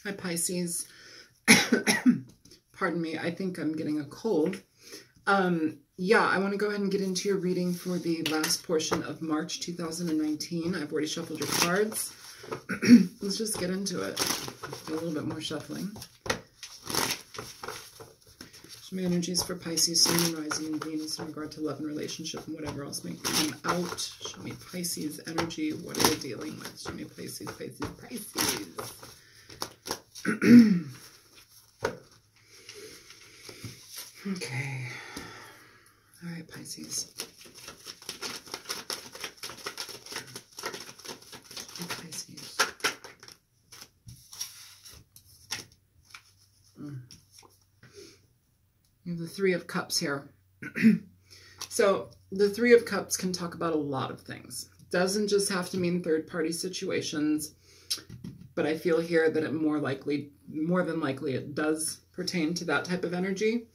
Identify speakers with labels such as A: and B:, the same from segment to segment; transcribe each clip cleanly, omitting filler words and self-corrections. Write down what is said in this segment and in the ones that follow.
A: Hi, Pisces. Pardon me, I think I'm getting a cold. Yeah, I want to go ahead and get into your reading for the last portion of March 2019. I've already shuffled your cards. Let's just get into it. Do a little bit more shuffling. Show me energies for Pisces, Sun, and Rising, and Venus in regard to love and relationship and whatever else may come out. Show me Pisces energy. What are we dealing with? Show me Pisces, Pisces, Pisces. Okay. All right, Pisces. Pisces. You have the Three of Cups here. So the Three of Cups can talk about a lot of things. Doesn't just have to mean third-party situations, but I feel here that it more than likely, it does pertain to that type of energy.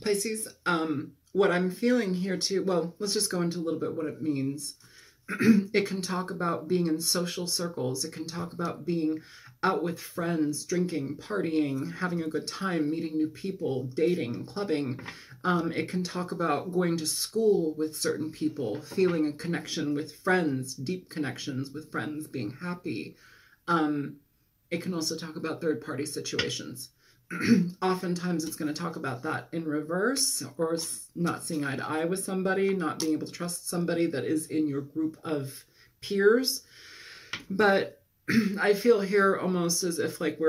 A: Pisces, what I'm feeling here too, well, let's just go into a little bit what it means. It can talk about being in social circles. It can talk about being out with friends, drinking, partying, having a good time, meeting new people, dating, clubbing. It can talk about going to school with certain people, feeling a connection with friends, deep connections with friends, being happy. It can also talk about third-party situations. Oftentimes it's going to talk about that in reverse, or not seeing eye to eye with somebody, not being able to trust somebody that is in your group of peers. But I feel here almost as if like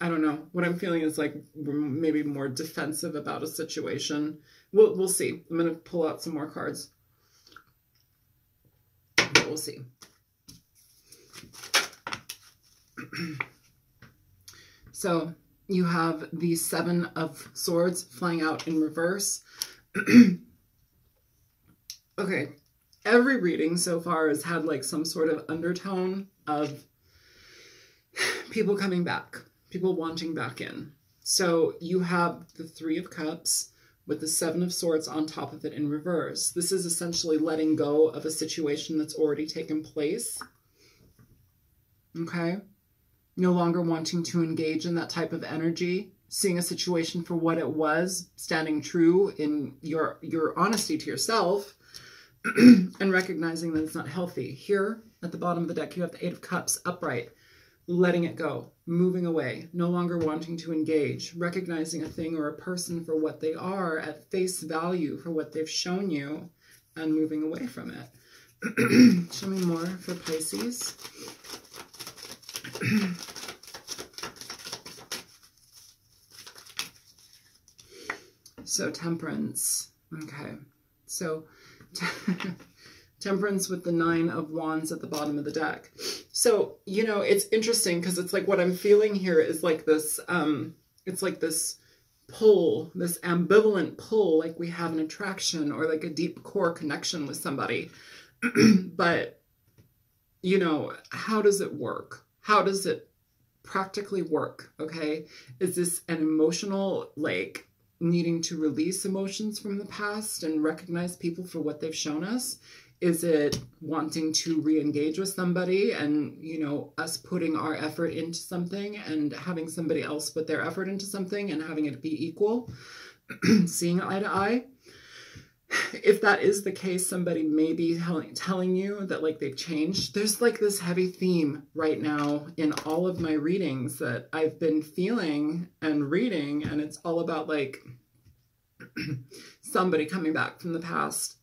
A: I don't know, what I'm feeling is like we're maybe more defensive about a situation. We'll see. I'm going to pull out some more cards. But we'll see. So you have the Seven of Swords flying out in reverse. Okay, every reading so far has had like some sort of undertone of people coming back, people wanting back in. So you have the Three of Cups with the Seven of Swords on top of it in reverse. This is essentially letting go of a situation that's already taken place. Okay? No longer wanting to engage in that type of energy, seeing a situation for what it was, standing true in your honesty to yourself, and recognizing that it's not healthy. Here at the bottom of the deck, you have the Eight of Cups upright, letting it go, moving away, no longer wanting to engage, recognizing a thing or a person for what they are at face value, for what they've shown you, and moving away from it. Show me more for Pisces. So Temperance. Okay. So Temperance with the Nine of Wands at the bottom of the deck. So, you know, it's interesting because it's like what I'm feeling here is like this, it's like this pull, this ambivalent pull, like we have an attraction or like a deep core connection with somebody. But, you know, how does it work? How does it practically work? Okay. Is this an emotional, like, needing to release emotions from the past and recognize people for what they've shown us? Is it wanting to re-engage with somebody and, you know, us putting our effort into something and having somebody else put their effort into something and having it be equal? Seeing eye to eye? If that is the case, somebody may be telling you that like they've changed. There's like this heavy theme right now in all of my readings that I've been feeling and reading, and it's all about like somebody coming back from the past,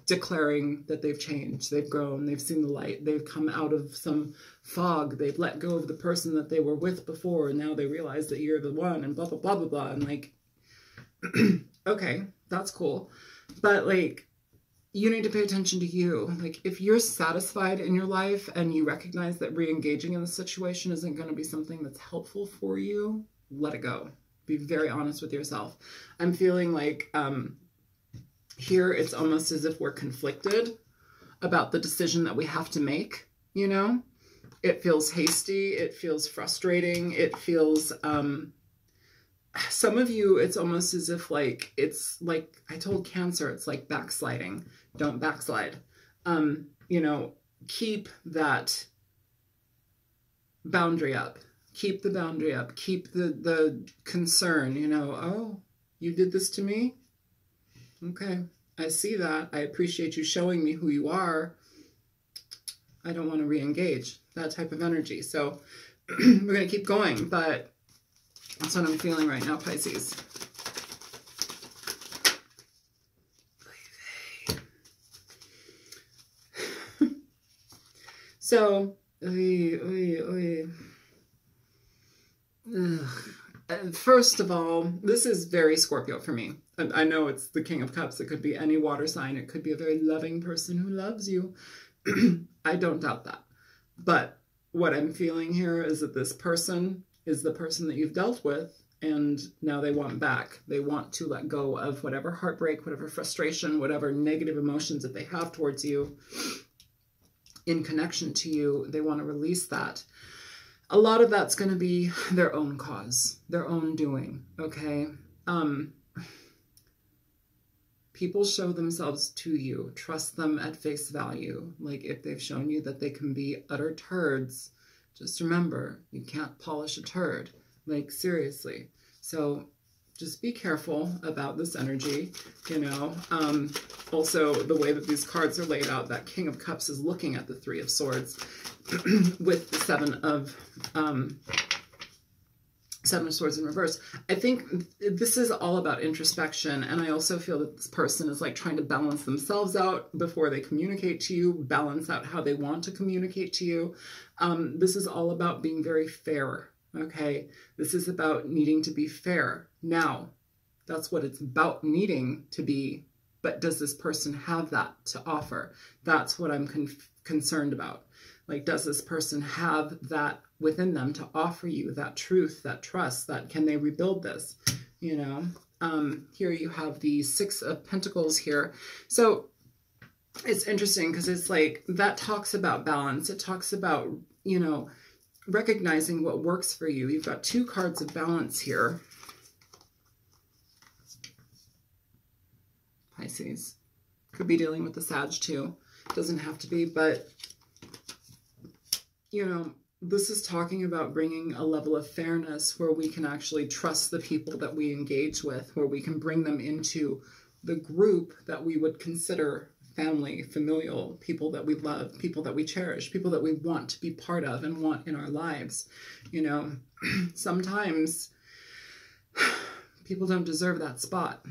A: declaring that they've changed, they've grown, they've seen the light, they've come out of some fog, they've let go of the person that they were with before, and now they realize that you're the one, and blah, blah, blah, blah, blah. And like, okay, that's cool. But like, you need to pay attention to you. Like, if you're satisfied in your life and you recognize that re-engaging in the situation isn't going to be something that's helpful for you, let it go. Be very honest with yourself. I'm feeling like here it's almost as if we're conflicted about the decision that we have to make, you know? It feels hasty. It feels frustrating. It feels... some of you, it's almost as if like, it's like, I told Cancer, it's like backsliding. Don't backslide. You know, keep that boundary up. Keep the boundary up. Keep the concern, you know, oh, you did this to me? Okay, I see that. I appreciate you showing me who you are. I don't want to re-engage. That type of energy. So we're going to keep going, but that's what I'm feeling right now, Pisces. So, first of all, this is very Scorpio for me. I know it's the King of Cups. It could be any water sign. It could be a very loving person who loves you. I don't doubt that. But what I'm feeling here is that this person is the person that you've dealt with, and now they want back. They want to let go of whatever heartbreak, whatever frustration, whatever negative emotions that they have towards you in connection to you. They want to release that. A lot of that's going to be their own cause, their own doing, okay? People show themselves to you. Trust them at face value. Like, if they've shown you that they can be utter turds, just remember, you can't polish a turd. Like, seriously. So just be careful about this energy, you know. Also, the way that these cards are laid out, that King of Cups is looking at the Three of Swords with the Seven of Swords in reverse. I think this is all about introspection, and I also feel that this person is like trying to balance themselves out before they communicate to you, balance out how they want to communicate to you. This is all about being very fair, okay? This is about needing to be fair. Now, that's what it's about, needing to be, but does this person have that to offer? That's what I'm concerned about. Like, does this person have that within them to offer you, that truth, that trust, that can they rebuild this, you know? Here you have the Six of Pentacles here. So it's interesting because it's like, that talks about balance. It talks about, you know, recognizing what works for you. You've got two cards of balance here. Pisces. Could be dealing with the Sag too. Doesn't have to be, but you know, this is talking about bringing a level of fairness where we can actually trust the people that we engage with, where we can bring them into the group that we would consider family, familial, people that we love, people that we cherish, people that we want to be part of and want in our lives. You know, sometimes people don't deserve that spot.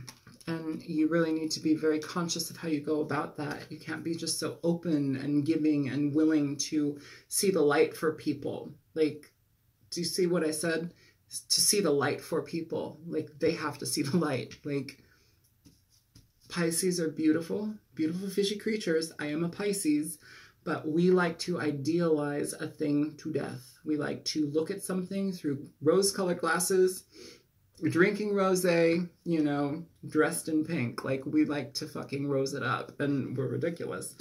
A: And you really need to be very conscious of how you go about that. You can't be just so open and giving and willing to see the light for people. Like, do you see what I said? To see the light for people. Like, they have to see the light. Like, Pisces are beautiful, beautiful fishy creatures. I am a Pisces, but we like to idealize a thing to death. We like to look at something through rose-colored glasses, drinking rosé, you know, dressed in pink. Like, we like to fucking rose it up, and we're ridiculous.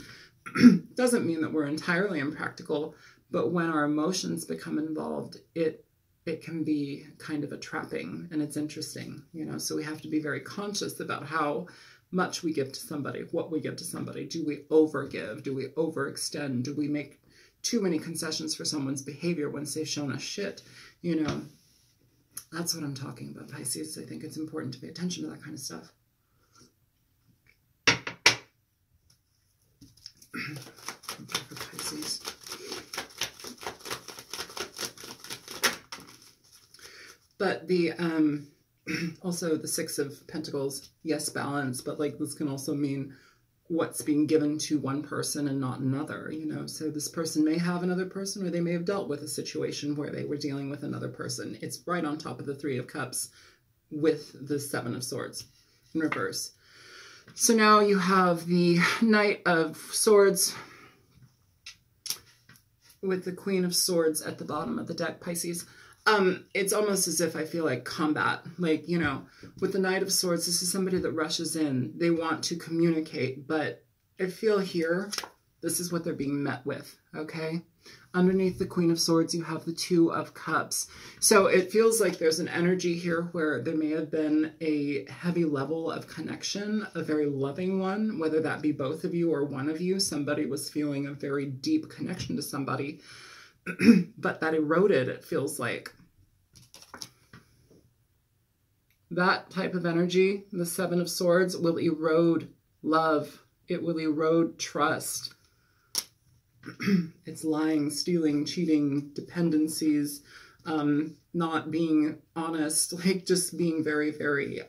A: Doesn't mean that we're entirely impractical, but when our emotions become involved, it can be kind of a trapping, and it's interesting, you know. So we have to be very conscious about how much we give to somebody, what we give to somebody. Do we overgive? Do we overextend? Do we make too many concessions for someone's behavior once they've shown us shit, you know? That's what I'm talking about, Pisces. I think it's important to pay attention to that kind of stuff. Okay, for Pisces. But the, also the Six of Pentacles, yes, balance, but like this can also mean what's being given to one person and not another, you know. So this person may have another person, or they may have dealt with a situation where they were dealing with another person. It's right on top of the Three of Cups with the Seven of Swords in reverse. So now you have the Knight of Swords with the Queen of Swords at the bottom of the deck, Pisces. It's almost as if I feel like combat, like, you know, with the Knight of Swords, this is somebody that rushes in. They want to communicate, but I feel here, this is what they're being met with, okay? Underneath the Queen of Swords, you have the Two of Cups. So it feels like there's an energy here where there may have been a heavy level of connection, a very loving one, whether that be both of you or one of you. Somebody was feeling a very deep connection to somebody. but that eroded, it feels like. That type of energy, the Seven of Swords, will erode love. It will erode trust. It's lying, stealing, cheating, dependencies, not being honest, like just being very, very,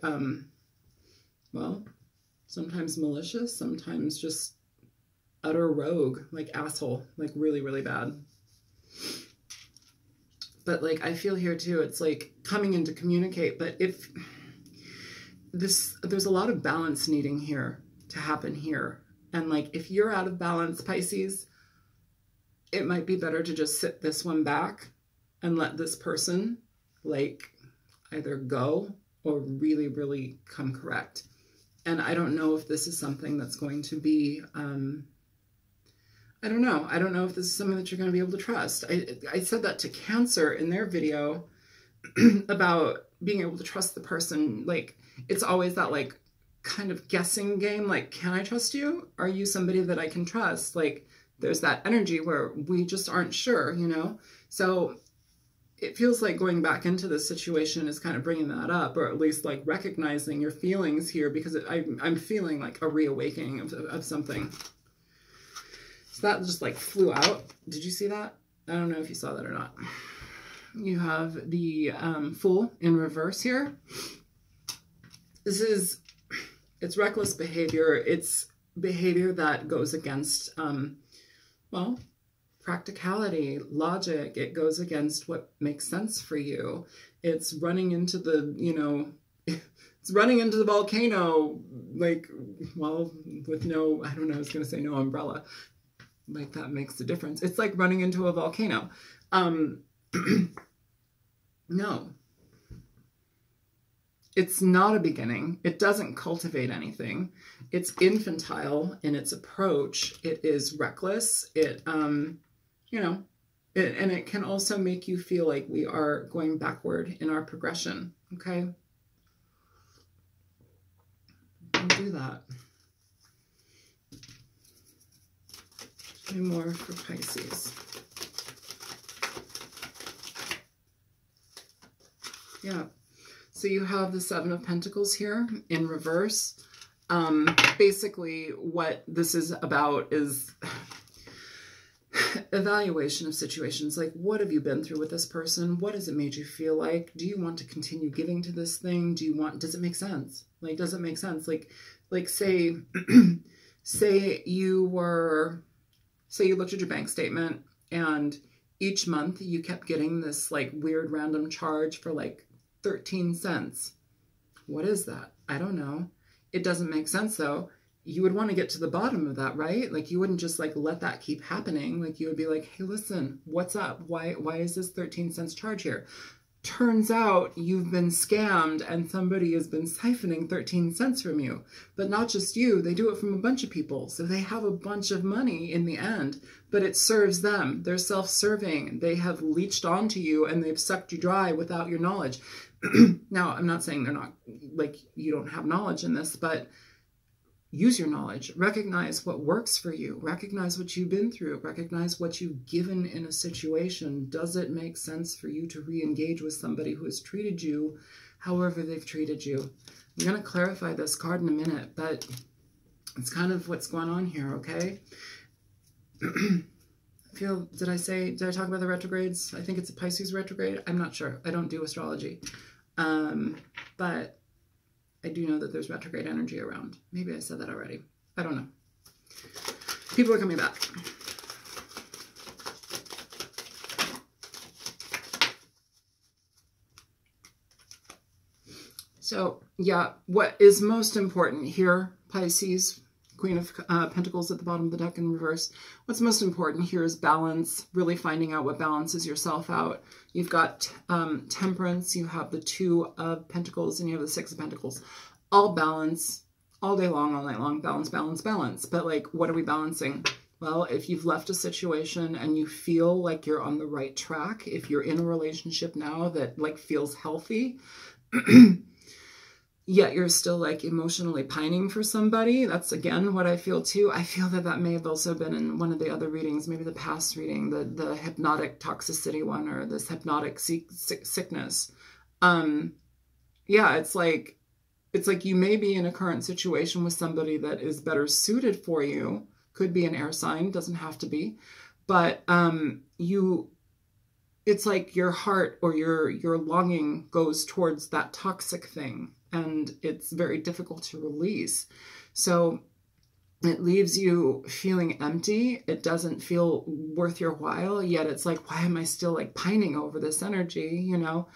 A: well, sometimes malicious, sometimes just utter rogue, like asshole, like really, really bad. But like, I feel here too, it's like coming in to communicate, but if there's a lot of balance needing here to happen here. And like, if you're out of balance, Pisces, it might be better to just sit this one back and let this person like either go or really, really come correct. And I don't know if this is something that's going to be, I don't know. I don't know if this is something that you're going to be able to trust. I said that to Cancer in their video about being able to trust the person. Like, it's always that like kind of guessing game. Like, can I trust you? Are you somebody that I can trust? Like, there's that energy where we just aren't sure, you know? So it feels like going back into this situation is kind of bringing that up, or at least like recognizing your feelings here, because I'm feeling like a reawakening of something. So that just like flew out. Did you see that? I don't know if you saw that or not. You have the Fool in reverse here. It's reckless behavior. It's behavior that goes against, well, practicality, logic. It goes against what makes sense for you. It's running into the, you know, it's running into the volcano, like, well, with no, I don't know, I was going to say no umbrella. Like, that makes the difference. It's like running into a volcano. No. It's not a beginning. It doesn't cultivate anything. It's infantile in its approach. It is reckless. It, you know, and it can also make you feel like we are going backward in our progression. Okay? Don't do that. Any more for Pisces? Yeah. So you have the Seven of Pentacles here in reverse. Basically, what this is about is evaluation of situations. Like, what have you been through with this person? What has it made you feel like? Do you want to continue giving to this thing? Does it make sense? Like, does it make sense? Like say, say you looked at your bank statement and each month you kept getting this like weird random charge for like 13 cents. What is that? I don't know. It doesn't make sense though. You would want to get to the bottom of that, right? Like, you wouldn't just like let that keep happening. Like, you would be like, hey, listen, what's up? Why is this 13 cents charge here? Turns out you've been scammed and somebody has been siphoning 13 cents from you. But not just you, they do it from a bunch of people. So they have a bunch of money in the end, but it serves them. They're self-serving. They have leached onto you and they've sucked you dry without your knowledge. Now, I'm not saying they're not, like, you don't have knowledge in this, but use your knowledge. Recognize what works for you. Recognize what you've been through. Recognize what you've given in a situation. Does it make sense for you to re-engage with somebody who has treated you however they've treated you? I'm going to clarify this card in a minute, but it's kind of what's going on here, okay? Did I talk about the retrogrades? I think it's a Pisces retrograde. I'm not sure. I don't do astrology. But I do know that there's retrograde energy around. Maybe I said that already. I don't know. People are coming back. So, yeah, what is most important here, Pisces, Queen of Pentacles at the bottom of the deck in reverse. What's most important here is balance, really finding out what balances yourself out. You've got Temperance, you have the Two of Pentacles, and you have the Six of Pentacles. All balance, all day long, all night long, balance, balance, balance. But like, what are we balancing? Well, if you've left a situation and you feel like you're on the right track, if you're in a relationship now that like feels healthy, yet you're still like emotionally pining for somebody. That's again what I feel too. I feel that that may have also been in one of the other readings, maybe the past reading, the hypnotic toxicity one, or this hypnotic sickness. Yeah, it's like you may be in a current situation with somebody that is better suited for you. Could be an air sign, doesn't have to be, but it's like your heart or your longing goes towards that toxic thing, and it's very difficult to release. So it leaves you feeling empty. It doesn't feel worth your while, yet it's like, why am I still like pining over this energy, you know?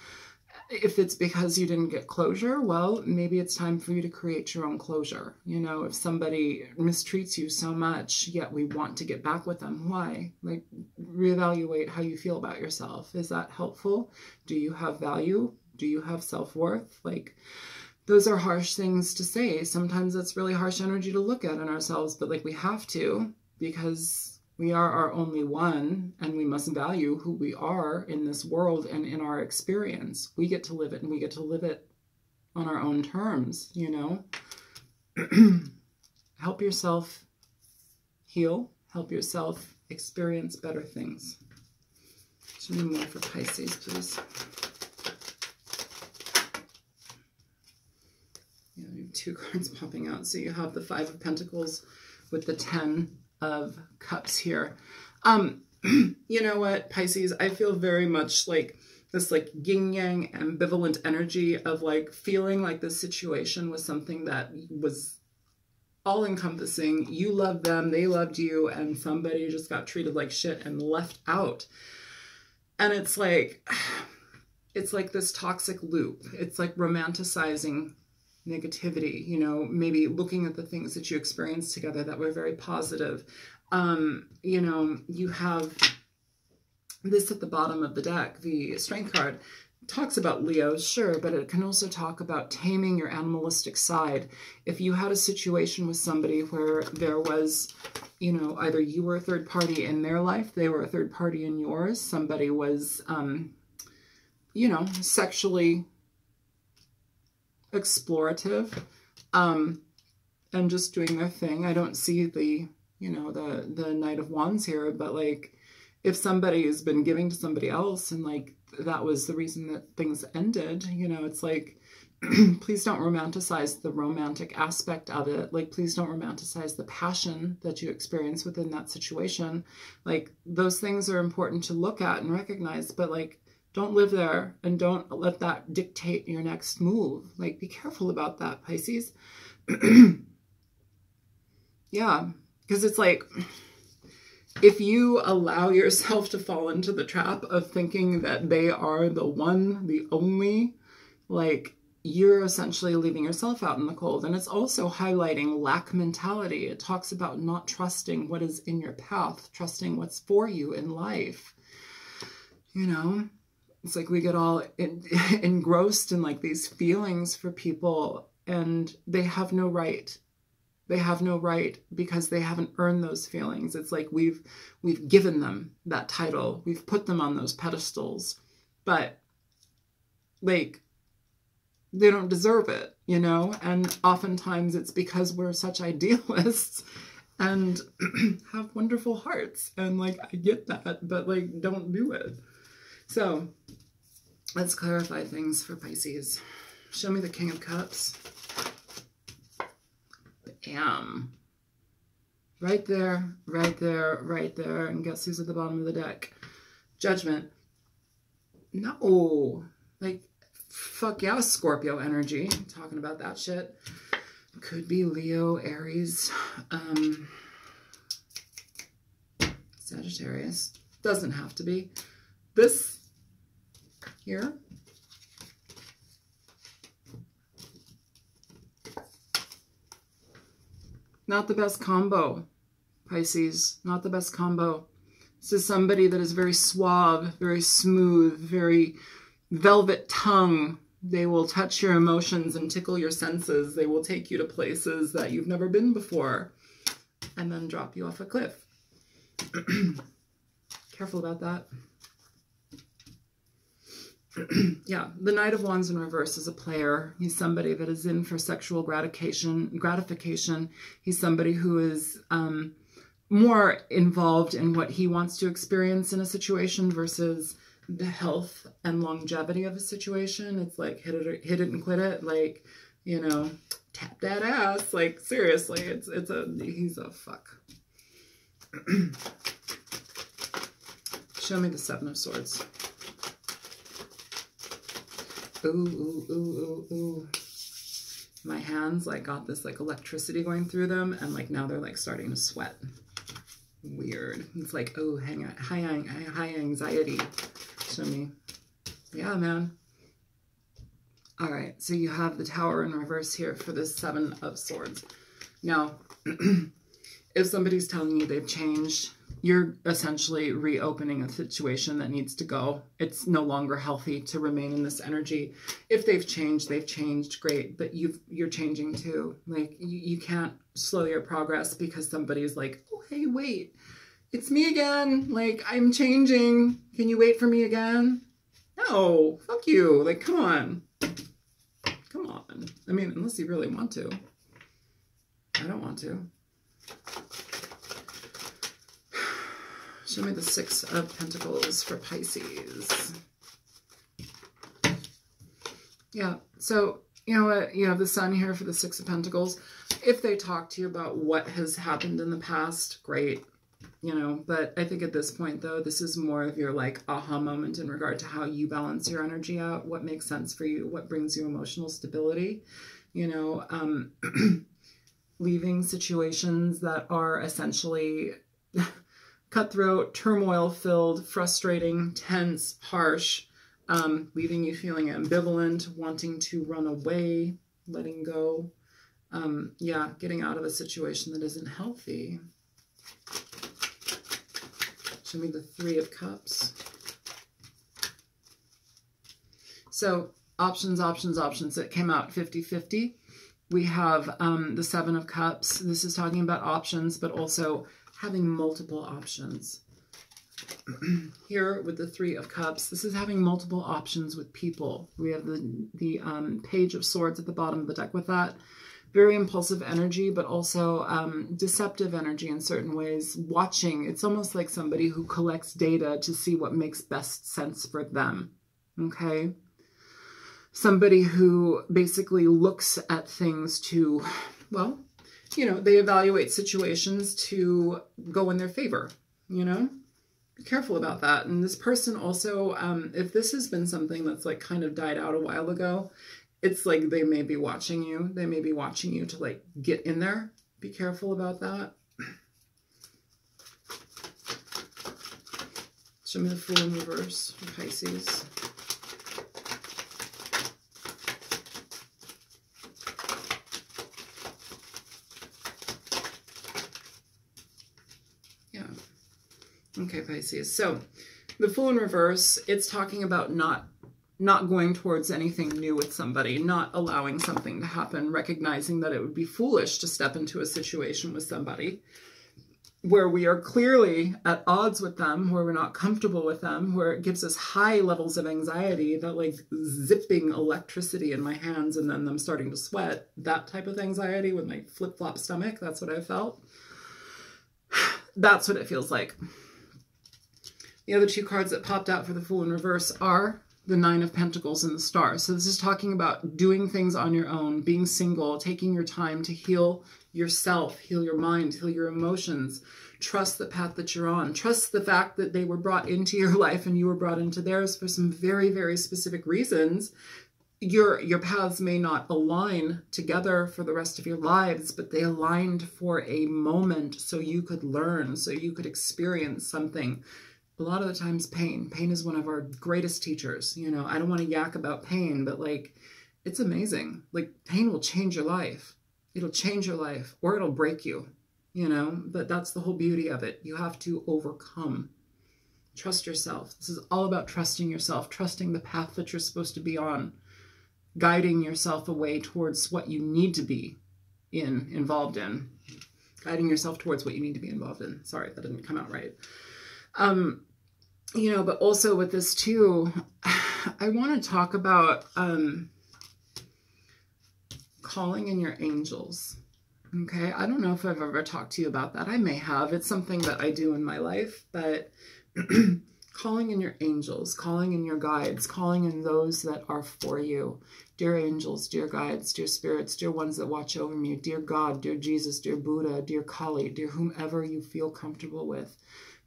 A: If it's because you didn't get closure, well, maybe it's time for you to create your own closure. You know, if somebody mistreats you so much, yet we want to get back with them, why? Like, reevaluate how you feel about yourself. Is that helpful? Do you have value? Do you have self-worth? Like, those are harsh things to say. Sometimes it's really harsh energy to look at in ourselves, but like we have to, because we are our only one, and we must value who we are in this world and in our experience. We get to live it, and we get to live it on our own terms, you know? Help yourself heal. Help yourself experience better things. Show me more for Pisces, please. Yeah, you have 2 cards popping out. So you have the 5 of Pentacles with the 10 of Cups here. You know what, Pisces, I feel very much like this like yin yang ambivalent energy of like feeling like this situation was something that was all encompassing. You loved them, they loved you, and somebody just got treated like shit and left out. And it's like this toxic loop. It's like romanticizing negativity, you know, maybe looking at the things that you experienced together that were very positive. You know, you have this at the bottom of the deck, the Strength card. Talks about Leo, sure, but it can also talk about taming your animalistic side. If you had a situation with somebody where there was, you know, either you were a third party in their life, they were a third party in yours, somebody was, you know, sexually explorative, and just doing their thing. I don't see the, you know, the Knight of Wands here, but like, if somebody has been giving to somebody else and like that was the reason that things ended, you know, it's like, please don't romanticize the romantic aspect of it. Like, please don't romanticize the passion that you experience within that situation. Like, those things are important to look at and recognize, but like, don't live there and don't let that dictate your next move. Like, be careful about that, Pisces. Yeah, because it's like, if you allow yourself to fall into the trap of thinking that they are the one, the only, like, you're essentially leaving yourself out in the cold. And it's also highlighting lack mentality. It talks about not trusting what is in your path, trusting what's for you in life. You know, it's like we get all engrossed in like these feelings for people, and they have no right. They have no right because they haven't earned those feelings. It's like we've given them that title. We've put them on those pedestals, but like, they don't deserve it, you know? And oftentimes it's because we're such idealists and have wonderful hearts. And like, I get that, but like, don't do it. So let's clarify things for Pisces. Show me the King of Cups. Bam. Right there, right there, right there. And guess who's at the bottom of the deck? Judgment. No. Like, fuck yeah, Scorpio energy. I'm talking about that shit. Could be Leo, Aries, Sagittarius. Doesn't have to be. This here. Not the best combo, Pisces. Not the best combo. This is somebody that is very suave, very smooth, very velvet tongue. They will touch your emotions and tickle your senses. They will take you to places that you've never been before and then drop you off a cliff. Careful about that. Yeah, the Knight of Wands in reverse is a player. He's somebody that is in for sexual gratification. He's somebody who is more involved in what he wants to experience in a situation versus the health and longevity of a situation. It's like hit it and quit it. Like, you know, tap that ass. Like, seriously, he's a fuck. Show me the Seven of Swords. Ooh, ooh, ooh, ooh, ooh. My hands like got this like electricity going through them, and like now they're like starting to sweat. Weird. It's like, oh, high anxiety. Show me. Yeah, man. All right, so you have the Tower in reverse here for the Seven of Swords. Now, if somebody's telling you they've changed, you're essentially reopening a situation that needs to go. It's no longer healthy to remain in this energy. If they've changed, great, but you're changing too. Like, you can't slow your progress because somebody's like, oh, hey, wait, it's me again. Like, I'm changing. Can you wait for me again? No, fuck you. Like, come on. Come on. I mean, unless you really want to. I don't want to. Show me the Six of Pentacles for Pisces. Yeah, so, you know what? You have the Sun here for the Six of Pentacles. If they talk to you about what has happened in the past, great. You know, but I think at this point, though, this is more of your, like, aha moment in regard to how you balance your energy out, what makes sense for you, what brings you emotional stability. You know, leaving situations that are essentially cutthroat, turmoil-filled, frustrating, tense, harsh, leaving you feeling ambivalent, wanting to run away, letting go. Yeah, getting out of a situation that isn't healthy. Show me the Three of Cups. So, options. It came out 50-50. We have the Seven of Cups. This is talking about options, but also having multiple options. Here with the Three of Cups, this is having multiple options with people. We have the Page of Swords at the bottom of the deck with that. Very impulsive energy, but also deceptive energy in certain ways. Watching, it's almost like somebody who collects data to see what makes best sense for them, okay? Somebody who basically looks at things to, well, you know, they evaluate situations to go in their favor, you know? Be careful about that. And this person also, if this has been something that's like kind of died out a while ago, it's like they may be watching you. They may be watching you to like get in there. Be careful about that. Show me the Fool in reverse for Pisces. Yeah. Okay, Pisces. So the Fool in reverse, it's talking about not going towards anything new with somebody, not allowing something to happen, recognizing that it would be foolish to step into a situation with somebody where we are clearly at odds with them, where we're not comfortable with them, where it gives us high levels of anxiety, that like zipping electricity in my hands and then them starting to sweat, that type of anxiety with my flip-flop stomach. That's what I felt. That's what it feels like. The other two cards that popped out for the Fool in reverse are the Nine of Pentacles and the Star. So this is talking about doing things on your own, being single, taking your time to heal yourself, heal your mind, heal your emotions. Trust the path that you're on. Trust the fact that they were brought into your life and you were brought into theirs for some very, very specific reasons. Your paths may not align together for the rest of your lives, but they aligned for a moment so you could learn, so you could experience something. A lot of the times pain is one of our greatest teachers. You know, I don't want to yak about pain, but like, it's amazing. Like, pain will change your life. It'll change your life or it'll break you, you know, but that's the whole beauty of it. You have to overcome. Trust yourself. This is all about trusting yourself, trusting the path that you're supposed to be on, guiding yourself away towards what you need to be involved in, guiding yourself towards what you need to be involved in. Sorry, that didn't come out right. You know, but also with this too, I want to talk about calling in your angels. Okay, I don't know if I've ever talked to you about that. I may have. It's something that I do in my life, but calling in your angels, calling in your guides, calling in those that are for you. Dear angels, dear guides, dear spirits, dear ones that watch over me, dear God, dear Jesus, dear Buddha, dear Kali, dear whomever you feel comfortable with.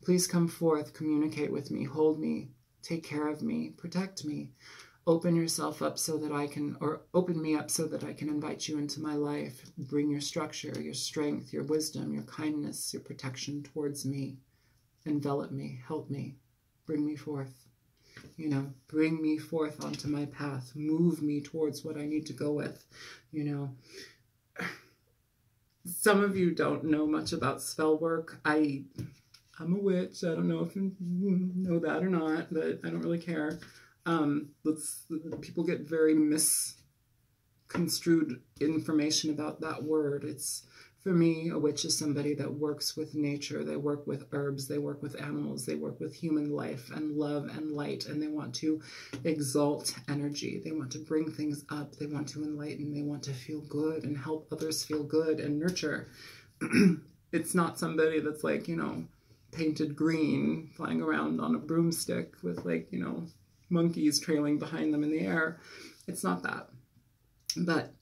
A: Please come forth, communicate with me, hold me, take care of me, protect me. Open yourself up so that I can, or open me up so that I can invite you into my life. Bring your structure, your strength, your wisdom, your kindness, your protection towards me. Envelop me, help me, bring me forth. You know, bring me forth onto my path. Move me towards what I need to go with. You know, some of you don't know much about spell work. I'm a witch. I don't know if you know that or not, but I don't really care. People get very misconstrued information about that word. It's, for me, a witch is somebody that works with nature. They work with herbs. They work with animals. They work with human life and love and light. And they want to exalt energy. They want to bring things up. They want to enlighten. They want to feel good and help others feel good and nurture. It's not somebody that's like, you know, painted green, flying around on a broomstick with like, you know, monkeys trailing behind them in the air. It's not that. But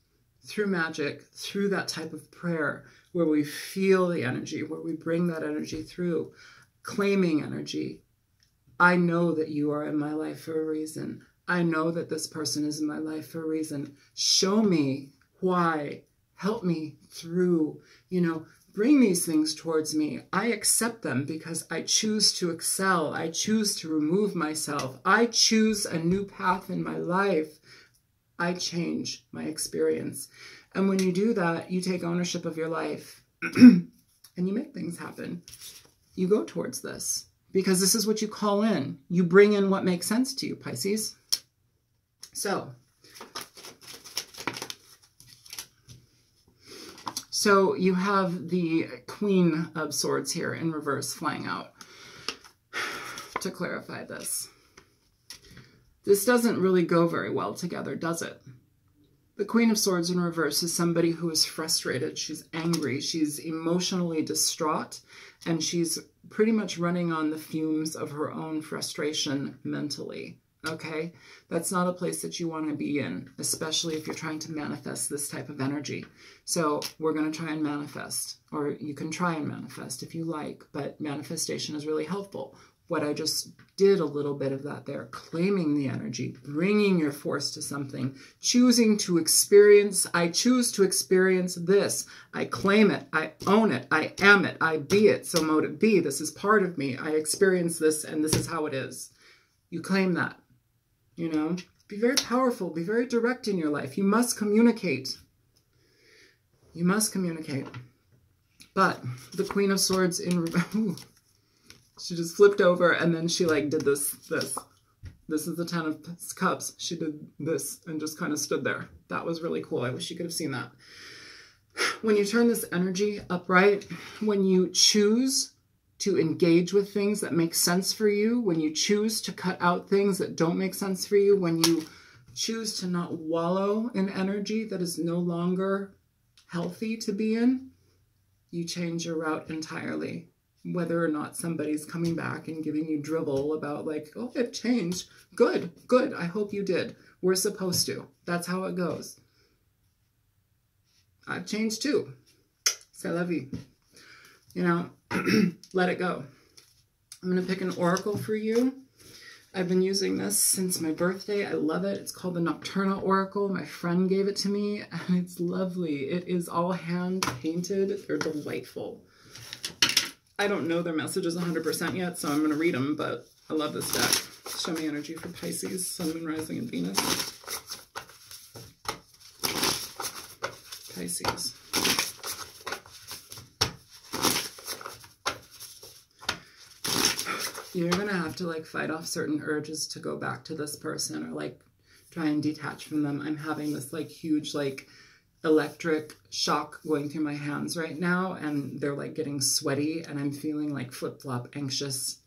A: through magic, through that type of prayer, where we feel the energy, where we bring that energy through, claiming energy. I know that you are in my life for a reason. I know that this person is in my life for a reason. Show me why. Help me through, you know, bring these things towards me. I accept them because I choose to excel. I choose to remove myself. I choose a new path in my life. I change my experience. And when you do that, you take ownership of your life and you make things happen. You go towards this because this is what you call in. You bring in what makes sense to you, Pisces. So you have the Queen of Swords here in reverse flying out. To clarify this. This doesn't really go very well together, does it? The Queen of Swords in reverse is somebody who is frustrated. She's angry. She's emotionally distraught. And she's pretty much running on the fumes of her own frustration mentally. Okay? That's not a place that you want to be in, especially if you're trying to manifest this type of energy. So we're going to try and manifest, or you can try and manifest if you like, but manifestation is really helpful. What I just did a little bit of that there, claiming the energy, bringing your force to something, choosing to experience. I choose to experience this. I claim it. I own it. I am it. I be it. So mote it be. This is part of me. I experience this and this is how it is. You claim that, you know, be very powerful, be very direct in your life. You must communicate. You must communicate. But the Queen of Swords in she just flipped over and then she like did this. This is the Ten of Cups. She did this and just kind of stood there. That was really cool. I wish you could have seen that. When you turn this energy upright, when you choose to engage with things that make sense for you, when you choose to cut out things that don't make sense for you, when you choose to not wallow in energy that is no longer healthy to be in, you change your route entirely. Whether or not somebody's coming back and giving you drivel about like, oh, it changed. Good, good. I hope you did. We're supposed to. That's how it goes. I've changed too. C'est la vie. You know, let it go. I'm going to pick an oracle for you. I've been using this since my birthday. I love it. It's called the Nocturna Oracle. My friend gave it to me and it's lovely. It is all hand painted. They're delightful. I don't know their messages 100% yet, so I'm going to read them, but I love this deck. Show me energy for Pisces, Sun, Moon, Rising, and Venus. Pisces. You're going to have to like fight off certain urges to go back to this person or like try and detach from them. I'm having this like huge like electric shock going through my hands right now, and they're like getting sweaty and I'm feeling like flip-flop anxious.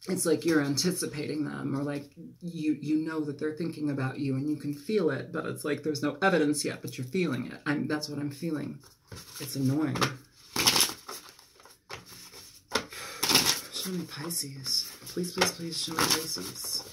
A: it's like you're anticipating them, or like you know that they're thinking about you and you can feel it, but it's like there's no evidence yet, but you're feeling it. That's what I'm feeling. It's annoying. Show me Pisces. Please, please, please show me Pisces.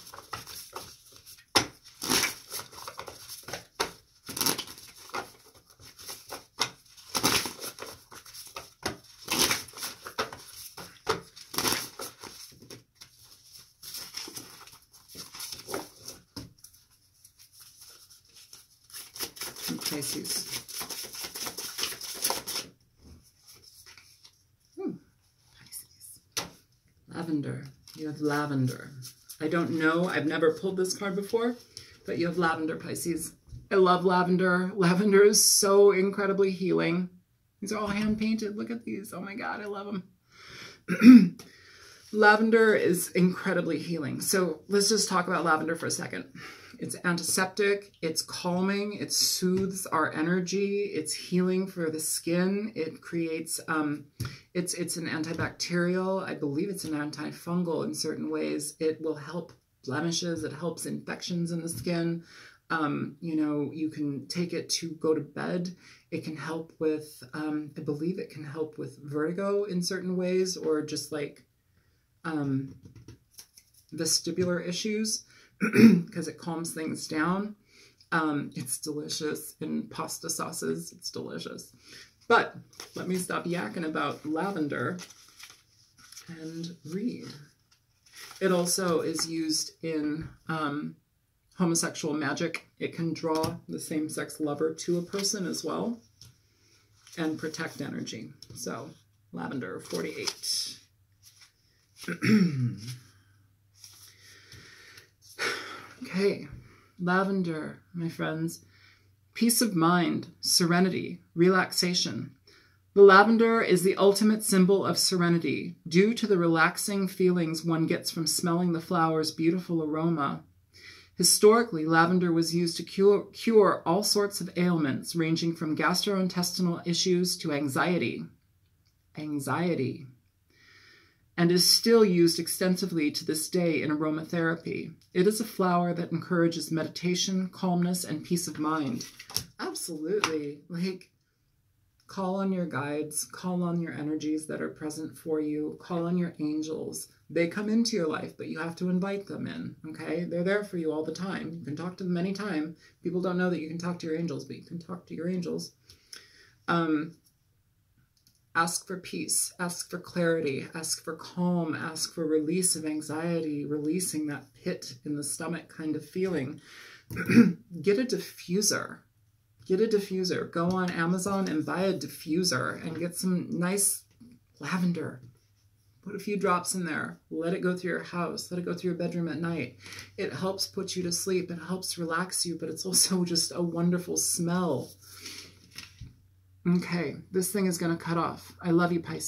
A: Pisces. Pisces. Lavender. You have lavender. I don't know. I've never pulled this card before, but you have lavender, Pisces. I love lavender. Lavender is so incredibly healing. These are all hand painted. Look at these. Oh my God, I love them. Lavender is incredibly healing. So let's just talk about lavender for a second. It's antiseptic, it's calming, it soothes our energy, it's healing for the skin, it creates, it's an antibacterial, I believe it's an antifungal in certain ways. It will help blemishes, it helps infections in the skin. You know, you can take it to go to bed. It can help with, I believe it can help with vertigo in certain ways, or just like vestibular issues. Because it calms things down. It's delicious in pasta sauces. It's delicious. But let me stop yakking about lavender and read. It also is used in homosexual magic. It can draw the same-sex lover to a person as well and protect energy. So lavender 48. Okay, lavender, my friends. Peace of mind, serenity, relaxation. The lavender is the ultimate symbol of serenity due to the relaxing feelings one gets from smelling the flower's beautiful aroma. Historically, lavender was used to cure all sorts of ailments, ranging from gastrointestinal issues to anxiety. And is still used extensively to this day in aromatherapy. It is a flower that encourages meditation, calmness, and peace of mind. Absolutely. Like, call on your guides, call on your energies that are present for you, call on your angels. They come into your life, but you have to invite them in, okay? They're there for you all the time. You can talk to them anytime. People don't know that you can talk to your angels, but you can talk to your angels. Ask for peace, ask for clarity, ask for calm, ask for release of anxiety, releasing that pit in the stomach kind of feeling. Get a diffuser. Get a diffuser. Go on Amazon and buy a diffuser and get some nice lavender. Put a few drops in there. Let it go through your house. Let it go through your bedroom at night. It helps put you to sleep. It helps relax you, but it's also just a wonderful smell. Okay, this thing is going to cut off. I love you, Pisces.